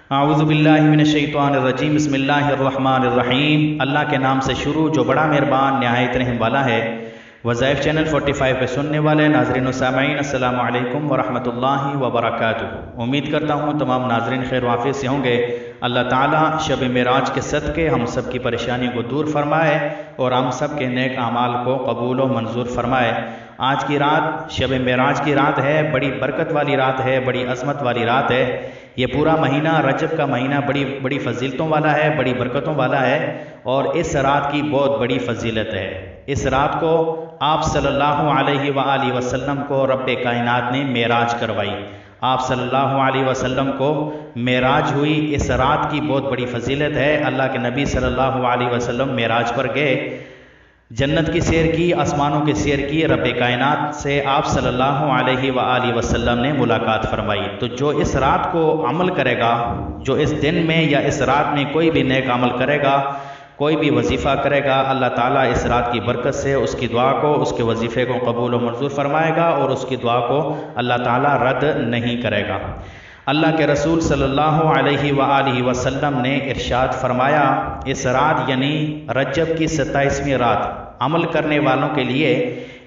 اعوذ باللہ من الشیطان الرجیم بسم اللہ الرحمن الرحیم۔ اللہ کے نام سے شروع جو بڑا مہربان نہایت رحم والا ہے۔ وظائف چینل 45 پہ سننے والے ناظرین و سامعین السلام علیکم ورحمۃ اللہ وبرکاتہ۔ امید کرتا ہوں تمام ناظرین خیر و عافیت سے ہوں گے۔ اللہ تعالیٰ شب معراج کے صدقے ہم سب کی پریشانیوں کو دور فرمائے اور ہم سب کے نیک اعمال کو قبول و منظور فرمائے۔ آج کی رات شب معراج کی رات ہے، بڑی برکت والی رات ہے، بڑی عظمت والی رات ہے۔ یہ پورا مہینہ رجب کا مہینہ بڑی فضیلتوں والا ہے، بڑی برکتوں والا ہے، اور اس رات کی بہت بڑی فضیلت ہے۔ اس رات کو آپ صلی اللہ علیہ وآلہ وسلم کو رب کائنات نے معراج کروائی۔ آپ صلی اللہ علیہ وسلم کو معراج ہوئی، اس رات کی بہت بڑی فضیلت ہے۔ اللہ کے نبی صلی اللہ علیہ وسلم معراج پر گئے، جنت کی سیر کی، آسمانوں کی سیر کی، رب کائنات سے آپ صلی اللہ علیہ وآلہ وسلم نے ملاقات فرمائی۔ تو جو اس رات کو عمل کرے گا، جو اس دن میں یا اس رات میں کوئی بھی نیک عمل کرے گا، کوئی بھی وظیفہ کرے گا، اللہ تعالیٰ اس رات کی برکت سے اس کی دعا کو، اس کے وظیفے کو قبول و منظور فرمائے گا اور اس کی دعا کو اللہ تعالیٰ رد نہیں کرے گا۔ اللہ کے رسول صلی اللہ علیہ وآلہ وسلم نے ارشاد فرمایا، اس رات یعنی رجب کی 27ویں رات عمل کرنے والوں کے لیے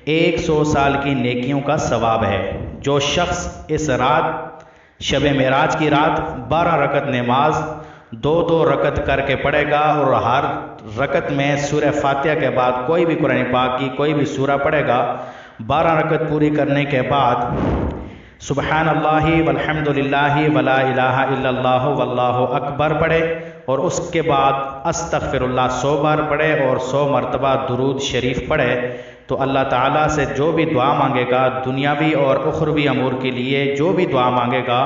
100 سال کی نیکیوں کا ثواب ہے۔ جو شخص اس رات شب معراج کی رات 12 رکعت نماز 2 رکعت کر کے پڑھے گا اور ہر رکعت میں سورہ فاتحہ کے بعد کوئی بھی قرآن پاک کی کوئی بھی سورہ پڑھے گا، 12 رکعت پوری کرنے کے بعد سبحان اللہ والحمد للہ ولا الہ الا اللہ واللہ اکبر پڑھے اور اس کے بعد استغفر اللہ 100 بار پڑھے اور 100 مرتبہ درود شریف پڑھے، تو اللہ تعالیٰ سے جو بھی دعا مانگے گا، دنیاوی اور اخروی امور کے لیے جو بھی دعا مانگے گا،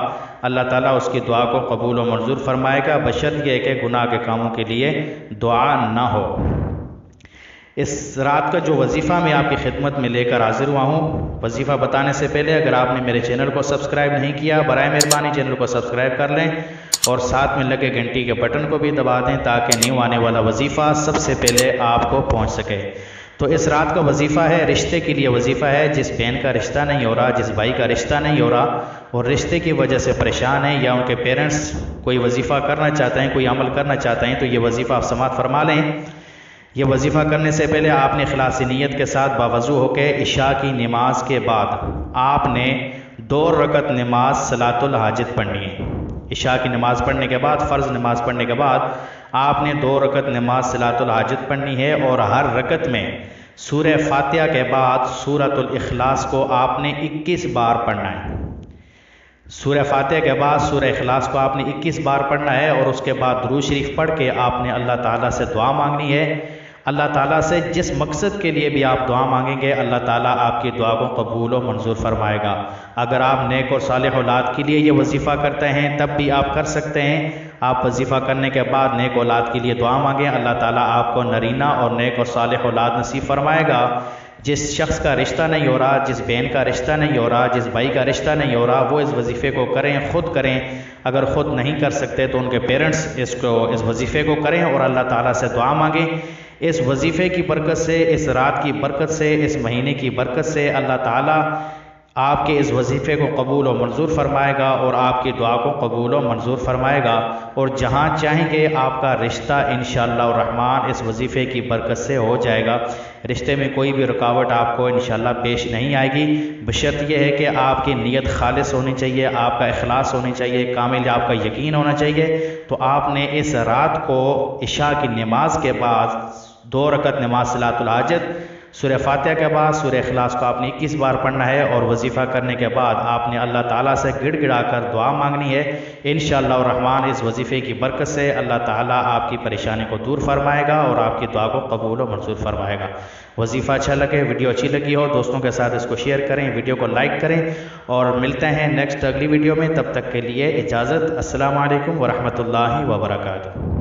اللہ تعالیٰ اس کی دعا کو قبول و منظور فرمائے گا، بشرط یہ کہ گناہ کے کاموں کے لیے دعا نہ ہو۔ اس رات کا جو وظیفہ میں آپ کی خدمت میں لے کر حاضر ہوا ہوں، وظیفہ بتانے سے پہلے اگر آپ نے میرے چینل کو سبسکرائب نہیں کیا، برائے مہربانی چینل کو سبسکرائب کر لیں اور ساتھ میں لگے گھنٹی کے بٹن کو بھی دبا دیں تاکہ نیو آنے والا وظیفہ سب سے پہلے آپ کو پہنچ سکے۔ تو اس رات کا وظیفہ ہے، رشتے کے لیے وظیفہ ہے۔ جس بہن کا رشتہ نہیں ہو رہا، جس بھائی کا رشتہ نہیں ہو رہا اور رشتے کی وجہ سے پریشان ہیں یا ان کے پیرنٹس کوئی وظیفہ کرنا چاہتے ہیں، کوئی عمل کرنا چاہتے ہیں، تو یہ وظیفہ آپ سماعت فرما لیں۔ یہ وظیفہ کرنے سے پہلے آپ نے خلاص نیت کے ساتھ باوضو ہو کے عشاء کی نماز کے بعد آپ نے 2 رکعت نماز صلاۃ الحاجت پڑھنی ہے۔ عشاء کی نماز پڑھنے کے بعد، فرض نماز پڑھنے کے بعد آپ نے 2 رکعت نماز صلاۃ الحاجت پڑھنی ہے اور ہر رکعت میں سورہ فاتحہ کے بعد سورۃ الاخلاص کو آپ نے 21 بار پڑھنا ہے۔ سورہ فاتحہ کے بعد سورہ اخلاص کو آپ نے 21 بار پڑھنا ہے اور اس کے بعد درود شریف پڑھ کے آپ نے اللہ تعالیٰ سے دعا مانگنی ہے۔ اللہ تعالیٰ سے جس مقصد کے لیے بھی آپ دعا مانگیں گے، اللہ تعالیٰ آپ کی دعا کو قبول و منظور فرمائے گا۔ اگر آپ نیک اور صالح اولاد کے لیے یہ وظیفہ کرتے ہیں تب بھی آپ کر سکتے ہیں۔ آپ وظیفہ کرنے کے بعد نیک اولاد کے لیے دعا مانگیں، اللہ تعالیٰ آپ کو نرینہ اور نیک اور صالح اولاد نصیب فرمائے گا۔ جس شخص کا رشتہ نہیں ہو رہا، جس بہن کا رشتہ نہیں ہو رہا، جس بھائی کا رشتہ نہیں ہو رہا، وہ اس وظیفے کو کریں، خود کریں۔ اگر خود نہیں کر سکتے تو ان کے پیرنٹس اس وظیفے کو کریں اور اللہ تعالیٰ سے دعا مانگیں۔ اس وظیفے کی برکت سے، اس رات کی برکت سے، اس مہینے کی برکت سے اللہ تعالیٰ آپ کے اس وظیفے کو قبول و منظور فرمائے گا اور آپ کی دعا کو قبول و منظور فرمائے گا، اور جہاں چاہیں گے آپ کا رشتہ انشاءاللہ الرحمن اس وظیفے کی برکت سے ہو جائے گا۔ رشتے میں کوئی بھی رکاوٹ آپ کو انشاءاللہ پیش نہیں آئے گی، بشرط یہ ہے کہ آپ کی نیت خالص ہونی چاہیے، آپ کا اخلاص ہونی چاہیے، کامل آپ کا یقین ہونا چاہیے۔ تو آپ نے اس رات کو عشاء کی نماز کے بعد 2 رکعت نماز صلاۃ الحاجت، سورہ فاتحہ کے بعد سورہ اخلاص کو آپ نے 21 بار پڑھنا ہے اور وظیفہ کرنے کے بعد آپ نے اللہ تعالیٰ سے گڑ گڑا کر دعا مانگنی ہے۔ انشاءاللہ الرحمن اس وظیفے کی برکت سے اللہ تعالیٰ آپ کی پریشانی کو دور فرمائے گا اور آپ کی دعا کو قبول و منظور فرمائے گا۔ وظیفہ اچھا لگے، ویڈیو اچھی لگی ہو، دوستوں کے ساتھ اس کو شیئر کریں، ویڈیو کو لائک کریں اور ملتے ہیں نیکسٹ اگلی ویڈیو میں۔ تب تک کے لیے اجازت، السلام علیکم ورحمۃ اللہ وبرکاتہ۔